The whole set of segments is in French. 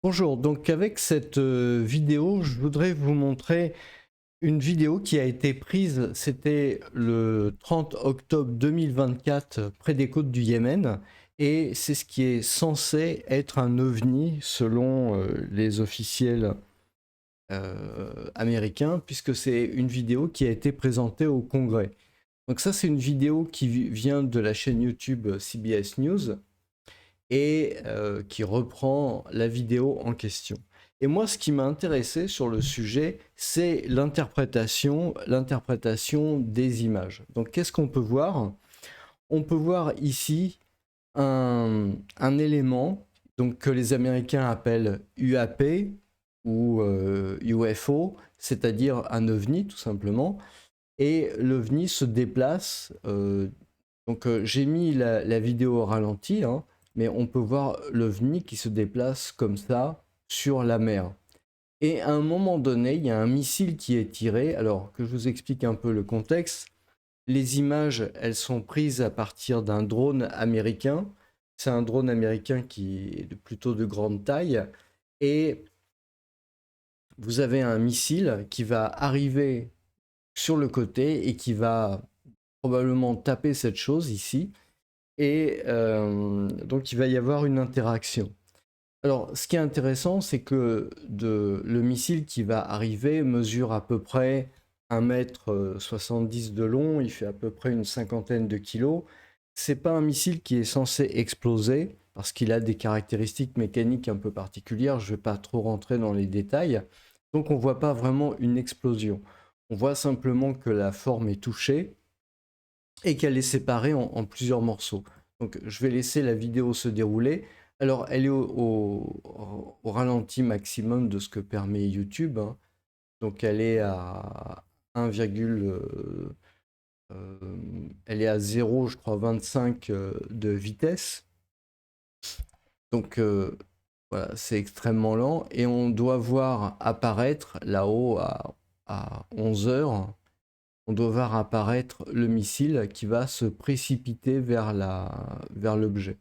Bonjour, donc avec cette vidéo, je voudrais vous montrer une vidéo qui a été prise, c'était le 30 octobre 2024 près des côtes du Yémen, et c'est ce qui est censé être un ovni selon les officiels américains, puisque c'est une vidéo qui a été présentée au Congrès. Donc ça, c'est une vidéo qui vient de la chaîne YouTube CBS News, et qui reprend la vidéo en question. Et moi, ce qui m'a intéressé sur le sujet, c'est l'interprétation des images. Donc, qu'est-ce qu'on peut voir? On peut voir ici un élément donc, que les Américains appellent UAP ou UFO, c'est-à-dire un ovni tout simplement. Et l'ovni se déplace. J'ai mis la vidéo au ralenti, hein, mais on peut voir l'ovni qui se déplace comme ça sur la mer. Et à un moment donné, il y a un missile qui est tiré. Alors que je vous explique un peu le contexte, les images, elles sont prises à partir d'un drone américain. C'est un drone américain qui est plutôt de grande taille. Et vous avez un missile qui va arriver sur le côté et qui va probablement taper cette chose ici. Et donc il va y avoir une interaction. Alors ce qui est intéressant, c'est que le missile qui va arriver mesure à peu près 1,70 m de long, il fait à peu près une cinquantaine de kilos. C'est pas un missile qui est censé exploser, parce qu'il a des caractéristiques mécaniques un peu particulières, je ne vais pas trop rentrer dans les détails. Donc on ne voit pas vraiment une explosion. On voit simplement que la forme est touchée, et qu'elle est séparée en plusieurs morceaux. Donc je vais laisser la vidéo se dérouler. Alors elle est au ralenti maximum de ce que permet YouTube, hein. Donc elle est à 1, elle est à 0, je crois 25 de vitesse. Donc voilà, c'est extrêmement lent et on doit voir apparaître là-haut à 11 heures, on doit voir apparaître le missile qui va se précipiter vers l'objet.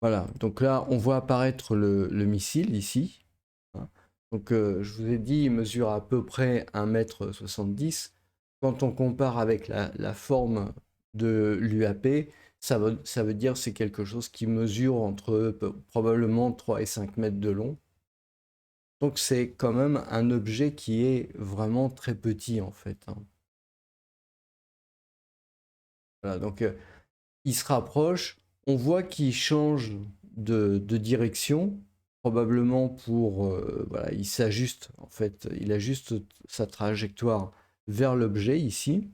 Voilà, donc là, on voit apparaître le missile ici, hein. Donc, je vous ai dit, il mesure à peu près 1,70 m. Quand on compare avec la forme de l'UAP, ça veut dire que c'est quelque chose qui mesure entre probablement 3 et 5 mètres de long. Donc, c'est quand même un objet qui est vraiment très petit en fait, hein. Voilà, donc il se rapproche, on voit qu'il change de direction, probablement pour, voilà, il s'ajuste, en fait, il ajuste sa trajectoire vers l'objet ici.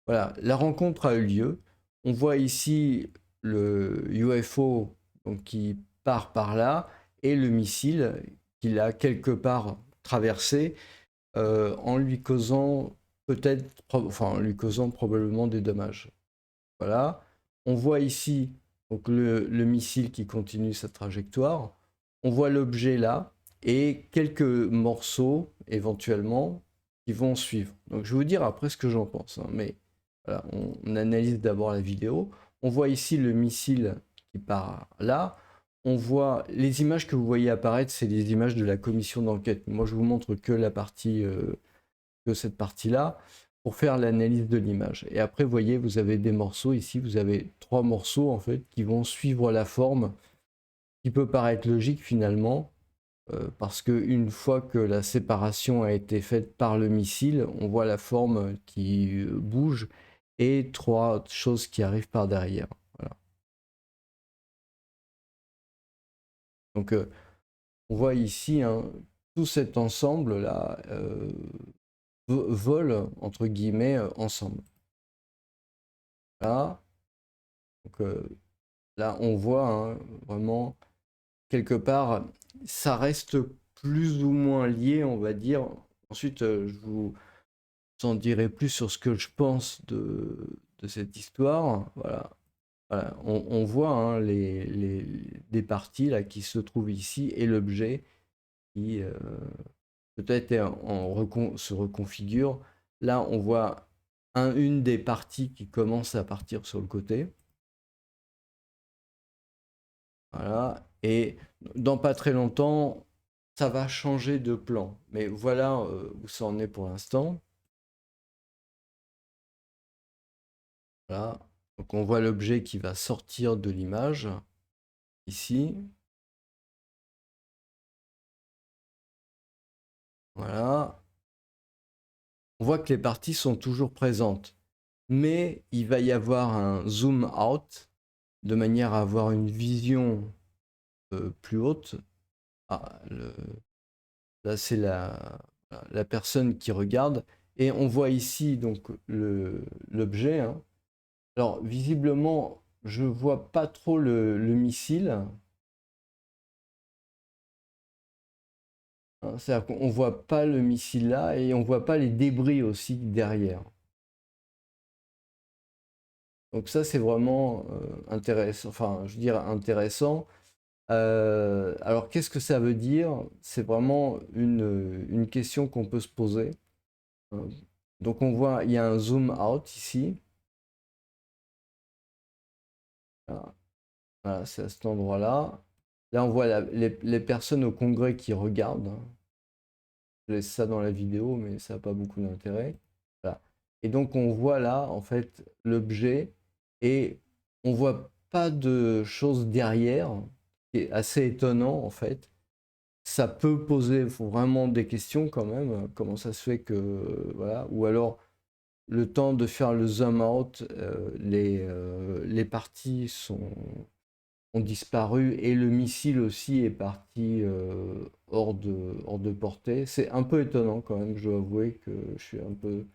Voilà, la rencontre a eu lieu. On voit ici le UFO donc, qui part par là et le missile qu'il a quelque part traversé en lui causant enfin en lui causant probablement des dommages. Voilà. On voit ici donc le missile qui continue sa trajectoire. On voit l'objet là et quelques morceaux éventuellement qui vont suivre. Donc je vais vous dire après ce que j'en pense, hein, mais voilà, on analyse d'abord la vidéo. On voit ici le missile qui part là. On voit les images que vous voyez apparaître, c'est les images de la commission d'enquête. Moi, je vous montre que la partie, que cette partie-là, pour faire l'analyse de l'image. Et après, vous voyez, vous avez des morceaux ici. Vous avez 3 morceaux en fait qui vont suivre la forme, qui peut paraître logique finalement, parce que une fois que la séparation a été faite par le missile, on voit la forme qui bouge et 3 choses qui arrivent par derrière. Voilà. Donc on voit ici, hein, tout cet ensemble là vole entre guillemets ensemble. Là, donc, là on voit, hein, vraiment quelque part, ça reste plus ou moins lié, on va dire. Ensuite, je vous en dirai plus sur ce que je pense de cette histoire. Voilà. Voilà. On voit, hein, des parties là, qui se trouvent ici et l'objet qui peut-être se reconfigure. là, on voit une des parties qui commence à partir sur le côté. Voilà. Et dans pas très longtemps, ça va changer de plan. Mais voilà où ça en est pour l'instant. Voilà. Donc on voit l'objet qui va sortir de l'image, ici. Voilà. On voit que les parties sont toujours présentes. Mais il va y avoir un zoom out, de manière à avoir une vision plus haute. Ah, là, c'est la personne qui regarde. Et on voit ici donc l'objet. Hein. Alors, visiblement, je vois pas trop le missile. Hein. C'est-à-dire qu'on voit pas le missile là et on voit pas les débris aussi derrière. Donc ça, c'est vraiment intéressant. Enfin, je veux dire intéressant. Alors, qu'est-ce que ça veut dire? C'est vraiment une question qu'on peut se poser. Donc, on voit, il y a un zoom out ici. Voilà, voilà, c'est à cet endroit-là. Là, on voit les personnes au congrès qui regardent. Hein. Je laisse ça dans la vidéo, mais ça n'a pas beaucoup d'intérêt. Voilà. Et donc, on voit là, en fait, l'objet et on voit pas de choses derrière, qui est assez étonnant, en fait. Ça peut poser vraiment des questions quand même. Comment ça se fait que, voilà, ou alors le temps de faire le zoom out, les parties ont disparu et le missile aussi est parti hors de portée. C'est un peu étonnant quand même, je dois avouer que je suis un peu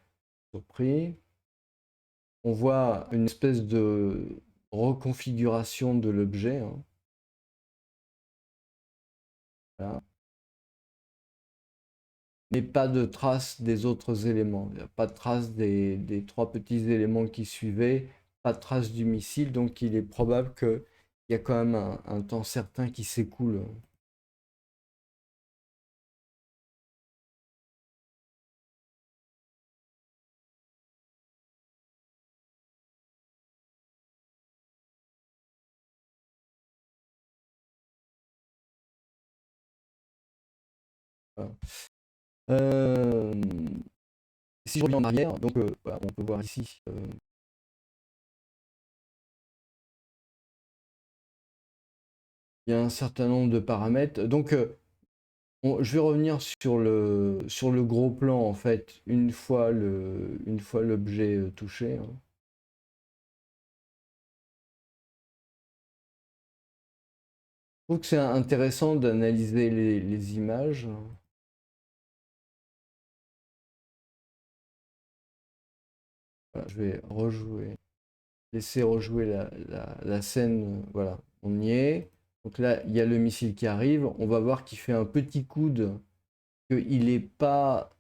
surpris. On voit une espèce de reconfiguration de l'objet. Hein. Voilà. Mais pas de traces des autres éléments. Il n'y a pas de traces des trois petits éléments qui suivaient, pas de traces du missile, donc il est probable qu'il y a quand même un temps certain qui s'écoule. Voilà. Euh, Si je reviens en arrière, donc voilà, on peut voir ici. Il y a un certain nombre de paramètres. Donc, je vais revenir sur le gros plan, en fait, une fois l'objet touché. Hein. Je trouve que c'est intéressant d'analyser les images. Voilà, je vais laisser rejouer la scène. Voilà, on y est. Donc là, il y a le missile qui arrive. On va voir qu'il fait un petit coude, qu'il est pas.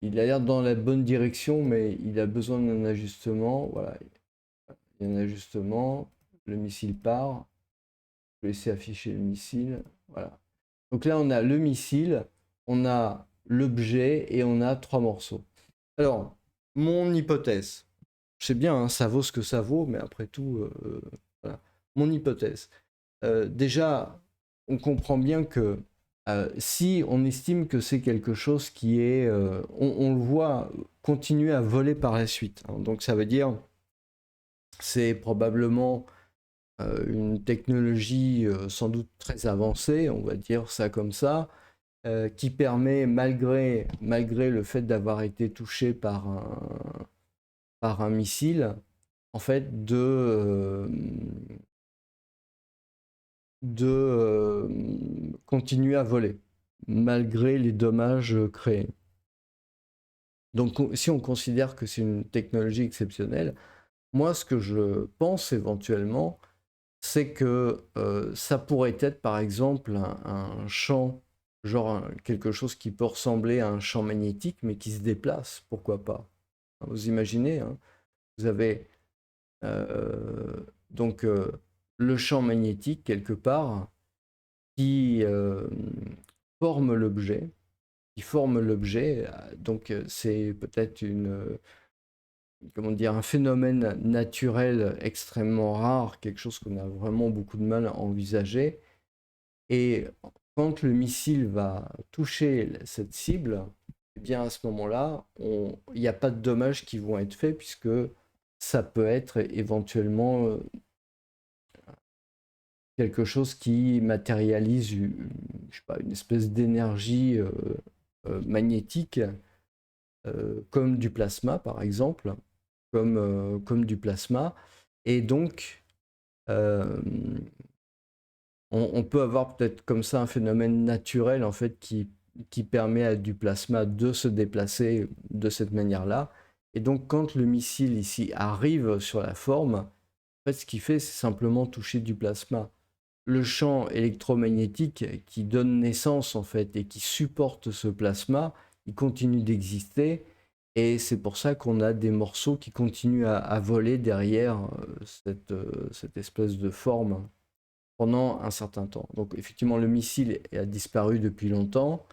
Il a l'air dans la bonne direction, mais il a besoin d'un ajustement. Voilà, il y a un ajustement. Le missile part. Je vais laisser afficher le missile. Voilà. Donc là, on a le missile, on a l'objet et on a trois morceaux. Alors, mon hypothèse. Je sais bien, hein, ça vaut ce que ça vaut, mais après tout, voilà. Mon hypothèse. Déjà, on comprend bien que si on estime que c'est quelque chose qui est, on le voit continuer à voler par la suite. Hein. Donc ça veut dire, c'est probablement une technologie sans doute très avancée, on va dire ça comme ça, qui permet, malgré le fait d'avoir été touché par un missile, en fait, de continuer à voler, malgré les dommages créés. Donc, si on considère que c'est une technologie exceptionnelle, moi, ce que je pense éventuellement, c'est que ça pourrait être, par exemple, un champ, genre quelque chose qui peut ressembler à un champ magnétique, mais qui se déplace, pourquoi pas. Vous imaginez, hein, vous avez donc le champ magnétique quelque part qui forme l'objet. qui forment l'objet. Donc c'est peut-être comment dire, un phénomène naturel extrêmement rare, quelque chose qu'on a vraiment beaucoup de mal à envisager. Et quand le missile va toucher cette cible, eh bien à ce moment-là, il n'y a pas de dommages qui vont être faits puisque ça peut être éventuellement quelque chose qui matérialise je sais pas, une espèce d'énergie magnétique, comme du plasma par exemple, comme du plasma. Et donc, euh, on peut avoir peut-être comme ça un phénomène naturel en fait qui permet à du plasma de se déplacer de cette manière-là. Et donc quand le missile ici arrive sur la forme, en fait ce qu'il fait c'est simplement toucher du plasma. Le champ électromagnétique qui donne naissance en fait et qui supporte ce plasma, il continue d'exister et c'est pour ça qu'on a des morceaux qui continuent à voler derrière cette espèce de forme pendant un certain temps. Donc effectivement, le missile a disparu depuis longtemps,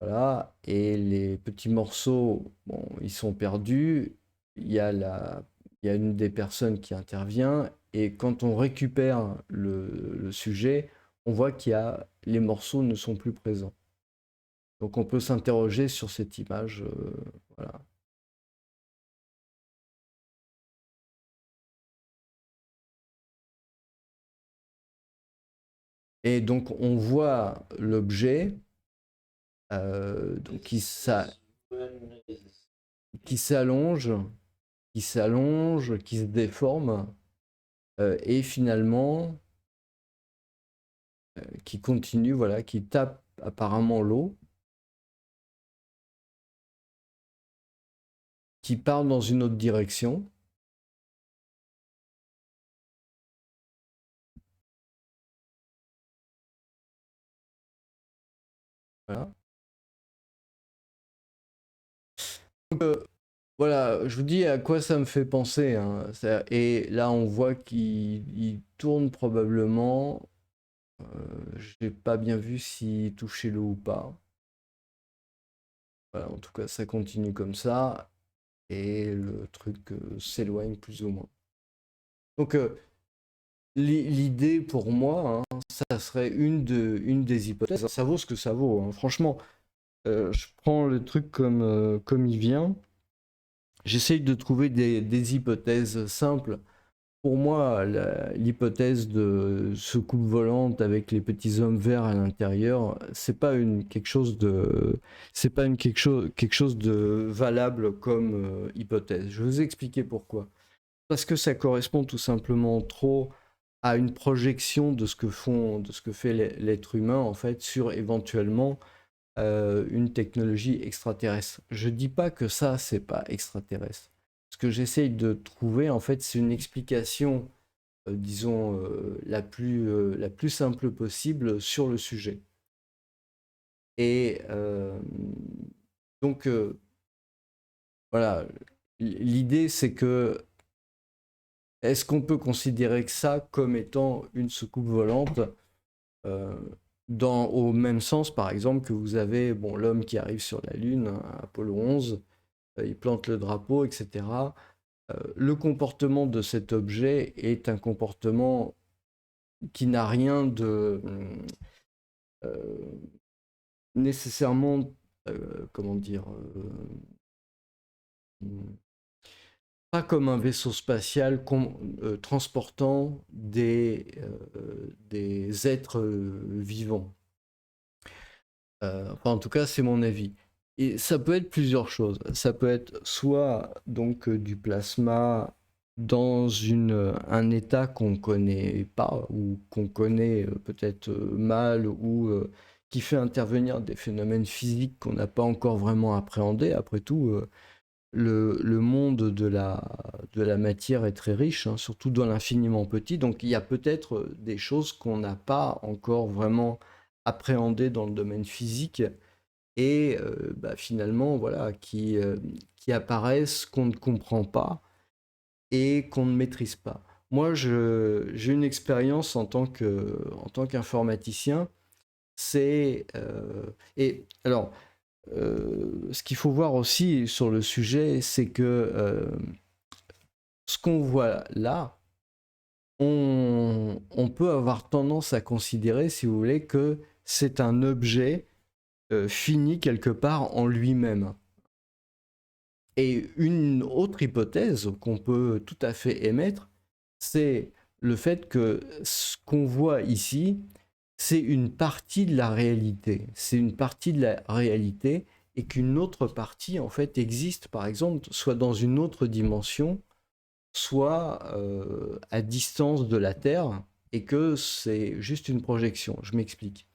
voilà, et les petits morceaux, bon, ils sont perdus. Il y a une des personnes qui intervient, et quand on récupère le sujet, on voit les morceaux ne sont plus présents. Donc on peut s'interroger sur cette image, voilà. Et donc on voit l'objet donc qui s'allonge, qui se déforme, et finalement qui continue, voilà, qui tape apparemment l'eau, qui part dans une autre direction. Voilà. Donc, voilà, je vous dis à quoi ça me fait penser, hein. Et là, on voit qu'il tourne probablement. Je n'ai pas bien vu s'il touchait l'eau ou pas. Voilà, en tout cas, ça continue comme ça. Et le truc s'éloigne plus ou moins. Donc, l'idée pour moi, hein, ça serait une des hypothèses. Ça vaut ce que ça vaut, hein. Franchement, je prends le truc comme il vient. J'essaye de trouver des hypothèses simples. Pour moi, l'hypothèse de soucoupe volante avec les petits hommes verts à l'intérieur, c'est pas quelque chose de valable comme hypothèse. Je vais vous expliquer pourquoi. Parce que ça correspond tout simplement trop à une projection de ce que fait l'être humain en fait sur éventuellement une technologie extraterrestre. Je dis pas que ça c'est pas extraterrestre. Ce que j'essaye de trouver en fait c'est une explication, disons la plus simple possible sur le sujet. Et donc voilà, l'idée c'est que est-ce qu'on peut considérer que ça comme étant une soucoupe volante, euh, au même sens, par exemple, que vous avez bon, l'homme qui arrive sur la Lune, hein, Apollo 11, il plante le drapeau, etc. Le comportement de cet objet est un comportement qui n'a rien de euh, nécessairement, comment dire, pas comme un vaisseau spatial transportant des êtres vivants. Enfin, en tout cas, c'est mon avis. Et ça peut être plusieurs choses. Ça peut être soit donc du plasma dans un état qu'on connaît pas ou qu'on connaît peut-être mal ou qui fait intervenir des phénomènes physiques qu'on n'a pas encore vraiment appréhendés. Après tout, le monde de la matière est très riche, hein, surtout dans l'infiniment petit. Donc il y a peut-être des choses qu'on n'a pas encore vraiment appréhendées dans le domaine physique et bah, finalement voilà, qui apparaissent, qu'on ne comprend pas et qu'on ne maîtrise pas. Moi, j'ai une expérience en tant qu'informaticien Et alors, ce qu'il faut voir aussi sur le sujet, c'est que ce qu'on voit là, on peut avoir tendance à considérer, si vous voulez, que c'est un objet fini quelque part en lui-même. Et une autre hypothèse qu'on peut tout à fait émettre, c'est le fait que ce qu'on voit ici, c'est une partie de la réalité. C'est une partie de la réalité et qu'une autre partie, en fait, existe, par exemple, soit dans une autre dimension, soit à distance de la Terre, et que c'est juste une projection. Je m'explique.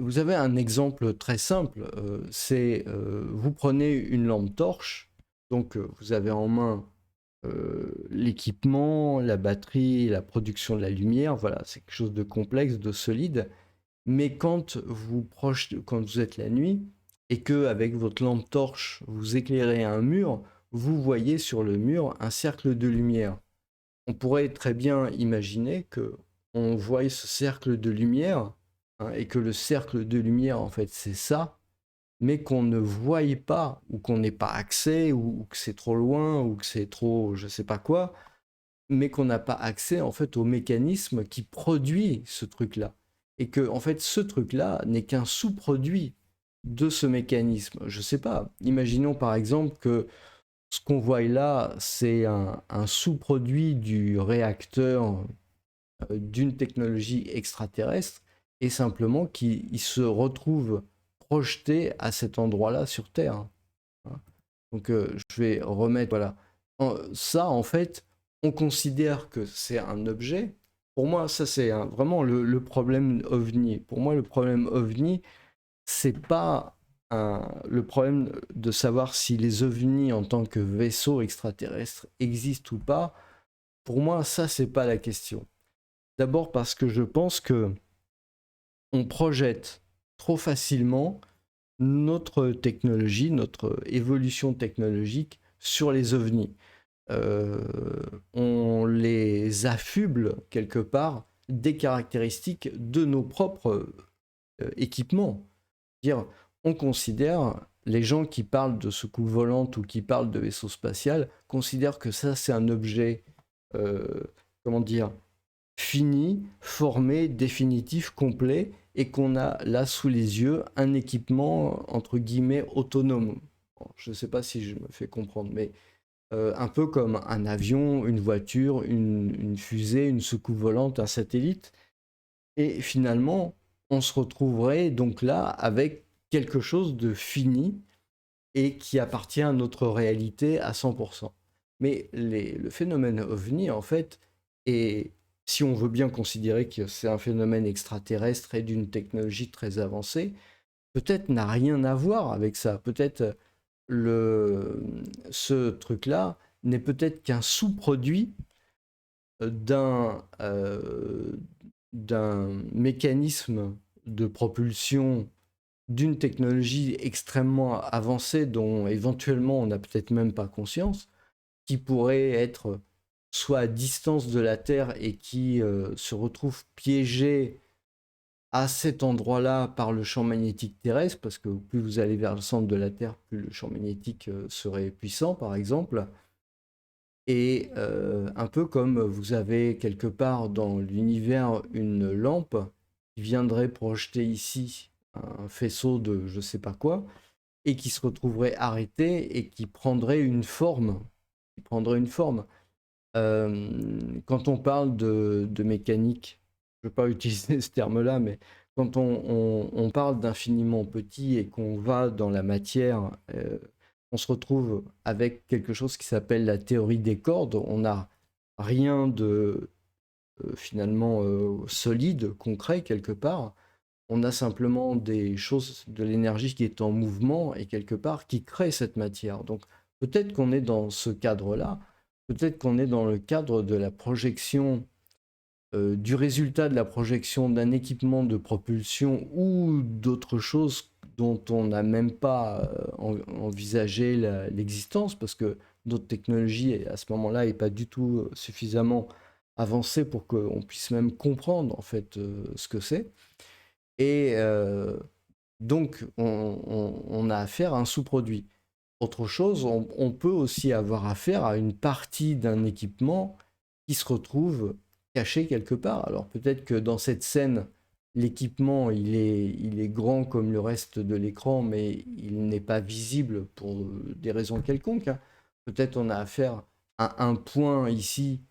Vous avez un exemple très simple, c'est vous prenez une lampe torche, donc vous avez en main l'équipement, la batterie, la production de la lumière, voilà, c'est quelque chose de complexe, de solide, mais quand vous êtes la nuit et que avec votre lampe torche vous éclairez un mur, vous voyez sur le mur un cercle de lumière. On pourrait très bien imaginer que on voit ce cercle de lumière, hein, et que le cercle de lumière, en fait, c'est ça, mais qu'on ne voie pas, ou qu'on n'ait pas accès, ou que c'est trop loin, ou que c'est trop je sais pas quoi, mais qu'on n'a pas accès, en fait, au mécanisme qui produit ce truc-là. Et que, en fait, ce truc-là n'est qu'un sous-produit de ce mécanisme. Je sais pas. Imaginons par exemple que ce qu'on voit là, c'est un sous-produit du réacteur d'une technologie extraterrestre et simplement qu'il se retrouve projeté à cet endroit-là sur Terre. Hein. Donc je vais remettre, voilà. Ça, en fait, on considère que c'est un objet. Pour moi, ça, c'est vraiment le problème OVNI. Pour moi, le problème OVNI, c'est pas le problème de savoir si les ovnis en tant que vaisseaux extraterrestres existent ou pas. Pour moi, ça, c'est pas la question. D'abord parce que je pense que on projette trop facilement notre technologie, notre évolution technologique sur les ovnis. On les affuble quelque part des caractéristiques de nos propres équipements. Dire, on considère, les gens qui parlent de soucoupe volante ou qui parlent de vaisseau spatial considèrent que ça c'est un objet, comment dire, fini, formé, définitif, complet, et qu'on a là sous les yeux un équipement entre guillemets autonome. Bon, je ne sais pas si je me fais comprendre, mais un peu comme un avion, une voiture, une fusée, une soucoupe volante, un satellite. Et finalement, on se retrouverait donc là avec quelque chose de fini et qui appartient à notre réalité à 100%. Mais le phénomène OVNI, en fait, est, si on veut bien considérer que c'est un phénomène extraterrestre et d'une technologie très avancée, peut-être n'a rien à voir avec ça. Peut-être ce truc-là n'est peut-être qu'un sous-produit d'un d'un mécanisme de propulsion d'une technologie extrêmement avancée dont éventuellement on n'a peut-être même pas conscience, qui pourrait être soit à distance de la Terre et qui se retrouve piégé à cet endroit-là par le champ magnétique terrestre, parce que plus vous allez vers le centre de la Terre, plus le champ magnétique serait puissant, par exemple. Et un peu comme vous avez quelque part dans l'univers une lampe qui viendrait projeter ici un faisceau de je sais pas quoi, et qui se retrouverait arrêté et qui prendrait une forme. Qui prendrait une forme. Quand on parle de mécanique, je ne veux pas utiliser ce terme-là, mais quand on parle d'infiniment petit et qu'on va dans la matière, on se retrouve avec quelque chose qui s'appelle la théorie des cordes. On n'a rien de finalement solide, concret quelque part. On a simplement des choses, de l'énergie qui est en mouvement et quelque part qui crée cette matière. Donc peut-être qu'on est dans ce cadre-là, peut-être qu'on est dans le cadre de la projection, du résultat de la projection d'un équipement de propulsion ou d'autres choses dont on n'a même pas envisagé l'existence, parce que notre technologie à ce moment-là n'est pas du tout suffisamment avancée pour qu'on puisse même comprendre en fait ce que c'est. Et donc, on a affaire à un sous-produit. Autre chose, on peut aussi avoir affaire à une partie d'un équipement qui se retrouve caché quelque part. Alors peut-être que dans cette scène, l'équipement, il est grand comme le reste de l'écran, mais il n'est pas visible pour des raisons quelconques, hein. Peut-être on a affaire à un point ici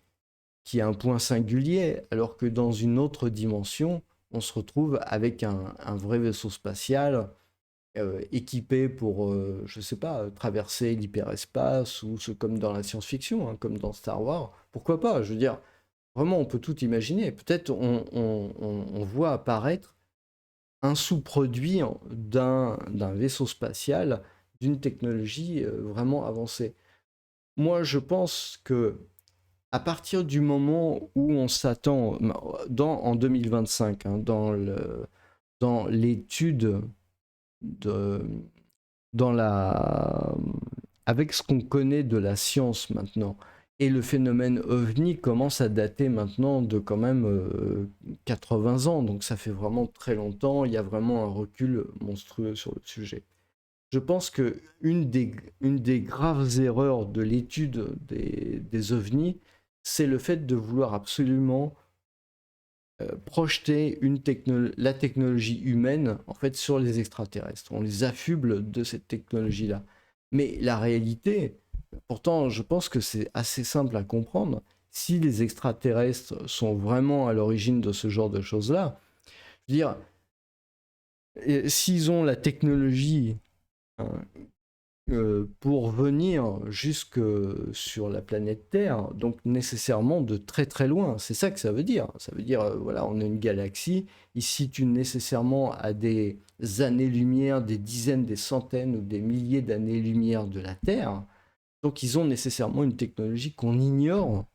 qui est un point singulier, alors que dans une autre dimension, on se retrouve avec un vrai vaisseau spatial équipé pour, je sais pas, traverser l'hyperespace ou comme dans la science-fiction, hein, comme dans Star Wars. Pourquoi pas? Je veux dire, vraiment, on peut tout imaginer. Peut-être on voit apparaître un sous-produit d'un vaisseau spatial, d'une technologie vraiment avancée. Moi, je pense que à partir du moment où on s'attend, en 2025, hein, dans l'étude de, dans la, avec ce qu'on connaît de la science maintenant, et le phénomène OVNI commence à dater maintenant de quand même 80 ans, donc ça fait vraiment très longtemps, il y a vraiment un recul monstrueux sur le sujet. Je pense que une des graves erreurs de l'étude des ovnis, c'est le fait de vouloir absolument projeter la technologie humaine en fait sur les extraterrestres. On les affuble de cette technologie-là. Mais la réalité, pourtant, je pense que c'est assez simple à comprendre. Si les extraterrestres sont vraiment à l'origine de ce genre de choses-là, je veux dire, s'ils ont la technologie, hein, pour venir jusque sur la planète Terre, donc nécessairement de très très loin. C'est ça que ça veut dire. Ça veut dire, voilà, on a une galaxie, ils se situent nécessairement à des années-lumière, des dizaines, des centaines ou des milliers d'années-lumière de la Terre. Donc ils ont nécessairement une technologie qu'on ignore,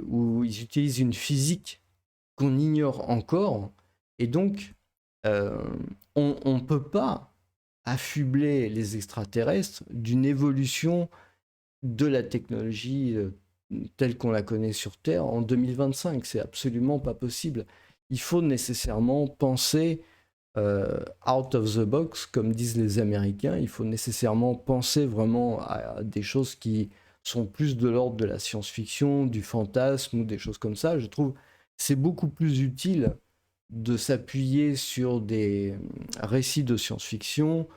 où ils utilisent une physique qu'on ignore encore. Et donc, euh, on ne peut pas affubler les extraterrestres d'une évolution de la technologie telle qu'on la connaît sur Terre en 2025. C'est absolument pas possible. Il faut nécessairement penser out of the box, comme disent les Américains. Il faut nécessairement penser vraiment à des choses qui sont plus de l'ordre de la science-fiction, du fantasme ou des choses comme ça. Je trouve c'est beaucoup plus utile de s'appuyer sur des récits de science-fiction,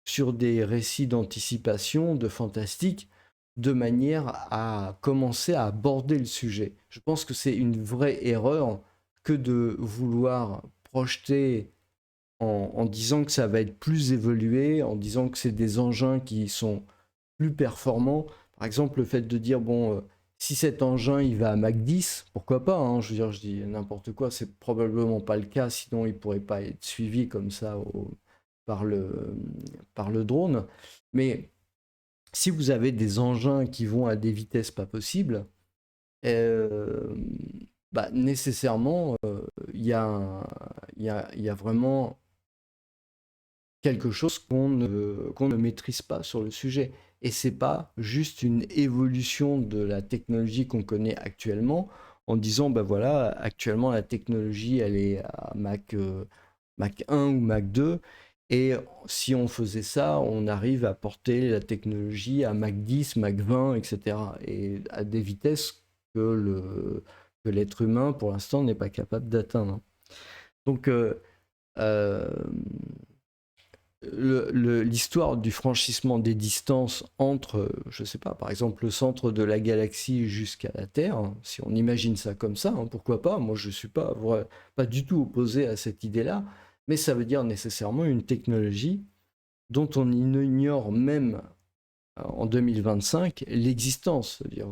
sur des récits d'anticipation, de fantastique, de manière à commencer à aborder le sujet. Je pense que c'est une vraie erreur que de vouloir projeter en disant que ça va être plus évolué, en disant que c'est des engins qui sont plus performants. Par exemple, le fait de dire, bon, si cet engin il va à Mach 10, pourquoi pas, hein, je veux dire, je dis n'importe quoi, c'est probablement pas le cas, sinon il pourrait pas être suivi comme ça par, par le drone. Mais si vous avez des engins qui vont à des vitesses pas possibles, euh, bah, nécessairement, il y, a il y a vraiment quelque chose qu'on ne maîtrise pas sur le sujet. Et c'est pas juste une évolution de la technologie qu'on connaît actuellement en disant, ben voilà, actuellement la technologie elle est à Mach 1 ou Mach 2, et si on faisait ça, on arrive à porter la technologie à Mach 10, Mach 20, etc. Et à des vitesses que l'être humain, pour l'instant, n'est pas capable d'atteindre. Donc, euh, l'histoire du franchissement des distances entre, je sais pas, par exemple le centre de la galaxie jusqu'à la Terre, hein, si on imagine ça comme ça, hein, pourquoi pas, moi je suis pas du tout opposé à cette idée-là, mais ça veut dire nécessairement une technologie dont on ignore même en 2025 l'existence. C'est-à-dire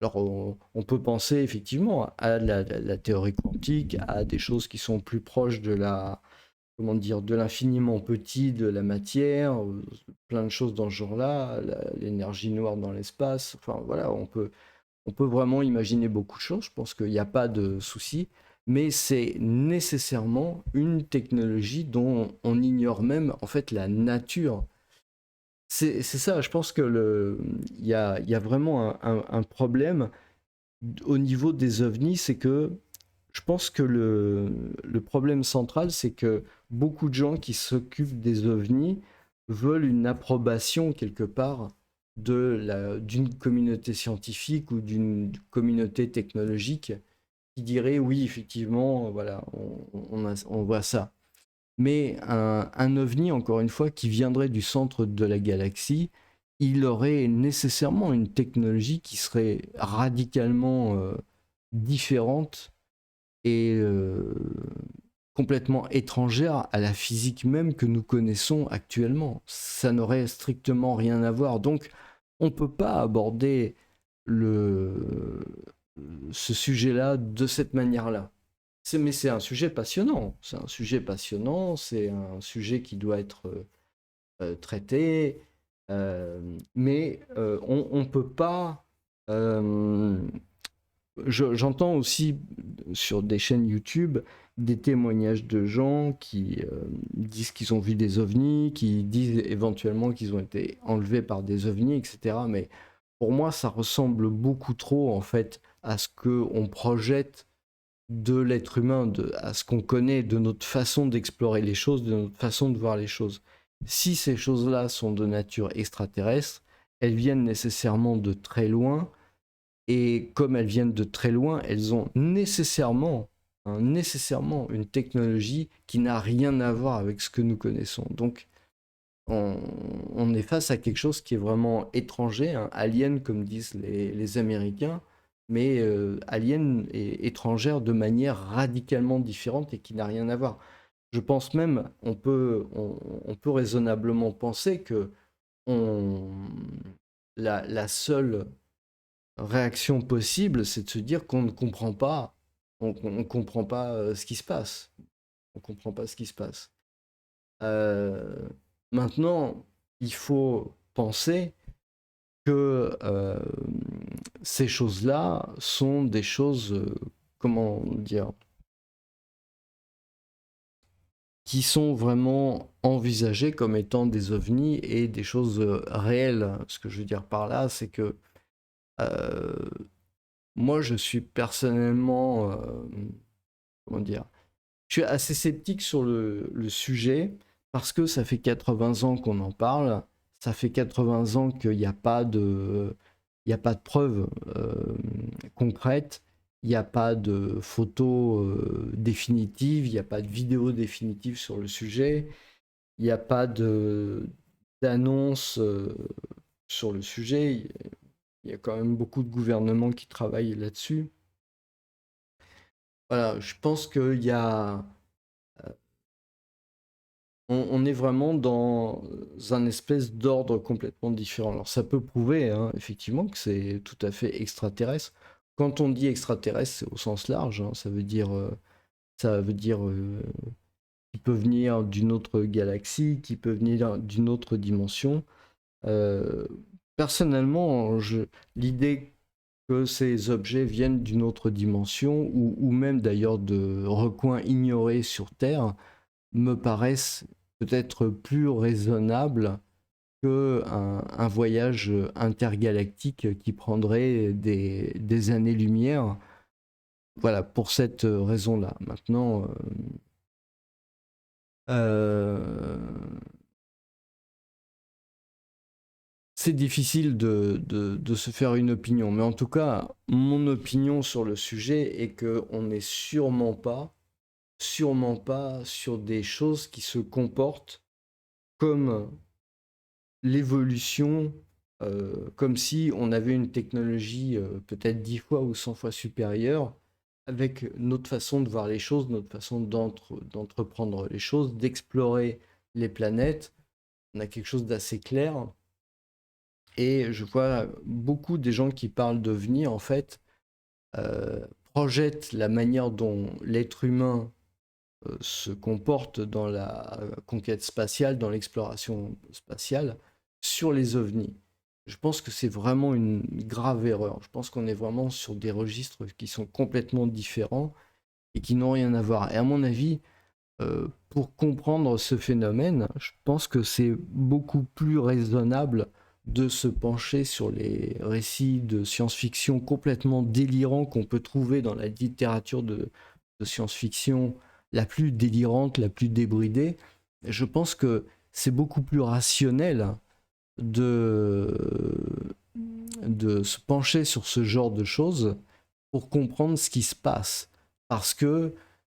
alors on peut penser effectivement à la théorie quantique, à des choses qui sont plus proches de la, comment dire, de l'infiniment petit de la matière, plein de choses dans ce genre-là, l'énergie noire dans l'espace. Enfin voilà, on peut vraiment imaginer beaucoup de choses. Je pense qu'il n'y a pas de souci, mais c'est nécessairement une technologie dont on ignore même en fait la nature. C'est ça, je pense que il y a vraiment un problème au niveau des ovnis, c'est que je pense que le problème central, c'est que beaucoup de gens qui s'occupent des ovnis veulent une approbation quelque part d'une communauté scientifique ou d'une communauté technologique qui dirait oui, effectivement, voilà, on voit ça. Mais un ovni, encore une fois, qui viendrait du centre de la galaxie, il aurait nécessairement une technologie qui serait radicalement différente et complètement étrangère à la physique même que nous connaissons actuellement. Ça n'aurait strictement rien à voir. Donc, on ne peut pas aborder ce sujet-là de cette manière-là. Mais c'est un sujet passionnant. C'est un sujet passionnant, c'est un sujet qui doit être traité, mais on ne peut pas... J'entends aussi sur des chaînes YouTube des témoignages de gens qui disent qu'ils ont vu des ovnis, qui disent éventuellement qu'ils ont été enlevés par des ovnis, etc. Mais pour moi, ça ressemble beaucoup trop en fait à ce qu'on projette de l'être humain, à ce qu'on connaît, de notre façon d'explorer les choses, de notre façon de voir les choses. Si ces choses-là sont de nature extraterrestre, elles viennent nécessairement de très loin, et comme elles viennent de très loin, elles ont nécessairement une technologie qui n'a rien à voir avec ce que nous connaissons. Donc, on est face à quelque chose qui est vraiment étranger, un alien comme disent les Américains, mais alien et étrangère de manière radicalement différente et qui n'a rien à voir. Je pense même, on peut raisonnablement penser que la seule réaction possible, c'est de se dire qu'on ne comprend pas, on comprend pas ce qui se passe. On comprend pas ce qui se passe. Maintenant, il faut penser que ces choses-là sont des choses, comment dire, qui sont vraiment envisagées comme étant des ovnis et des choses réelles. Ce que je veux dire par là, c'est que moi, je suis personnellement, comment dire, je suis assez sceptique sur le sujet parce que ça fait 80 ans qu'on en parle, ça fait 80 ans qu'il n'y a pas de, il n'y a pas de preuves concrètes, il n'y a pas de photos définitives, il n'y a pas de vidéos définitives sur le sujet, il n'y a pas d'annonce sur le sujet. Il y a quand même beaucoup de gouvernements qui travaillent là-dessus. Voilà, je pense qu'il y a... On est vraiment dans un espèce d'ordre complètement différent. Alors ça peut prouver, hein, effectivement, que c'est tout à fait extraterrestre. Quand on dit extraterrestre, c'est au sens large, hein, ça veut dire qu'il peut venir d'une autre galaxie, qu'il peut venir d'une autre dimension. Euh, Personnellement, l'idée que ces objets viennent d'une autre dimension, ou même d'ailleurs de recoins ignorés sur Terre, me paraissent peut-être plus raisonnables qu'un voyage intergalactique qui prendrait des années-lumière. Voilà, pour cette raison-là. Maintenant, c'est difficile de se faire une opinion. Mais en tout cas, mon opinion sur le sujet est qu'on n'est sûrement pas sur des choses qui se comportent comme l'évolution, comme si on avait une technologie peut-être 10 fois ou 100 fois supérieure, avec notre façon de voir les choses, notre façon d'entreprendre les choses, d'explorer les planètes. On a quelque chose d'assez clair. Et je vois beaucoup des gens qui parlent d'OVNI, en fait, projettent la manière dont l'être humain se comporte dans la conquête spatiale, dans l'exploration spatiale, sur les ovnis. Je pense que c'est vraiment une grave erreur. Je pense qu'on est vraiment sur des registres qui sont complètement différents et qui n'ont rien à voir. Et à mon avis, pour comprendre ce phénomène, je pense que c'est beaucoup plus raisonnable de se pencher sur les récits de science-fiction complètement délirants qu'on peut trouver dans la littérature de science-fiction la plus délirante, la plus débridée, je pense que c'est beaucoup plus rationnel de, de se pencher sur ce genre de choses pour comprendre ce qui se passe. Parce que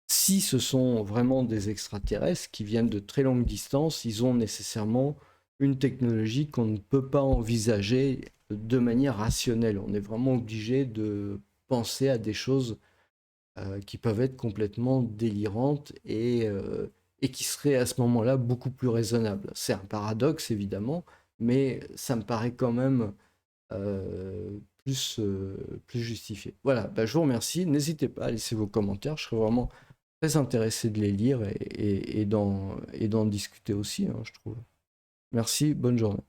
si ce sont vraiment des extraterrestres qui viennent de très longue distance, ils ont nécessairement une technologie qu'on ne peut pas envisager de manière rationnelle. On est vraiment obligé de penser à des choses qui peuvent être complètement délirantes et qui seraient à ce moment-là beaucoup plus raisonnables. C'est un paradoxe évidemment, mais ça me paraît quand même plus justifié. Voilà, bah, je vous remercie. N'hésitez pas à laisser vos commentaires. Je serais vraiment très intéressé de les lire et d'en discuter aussi, hein, je trouve. Merci, bonne journée.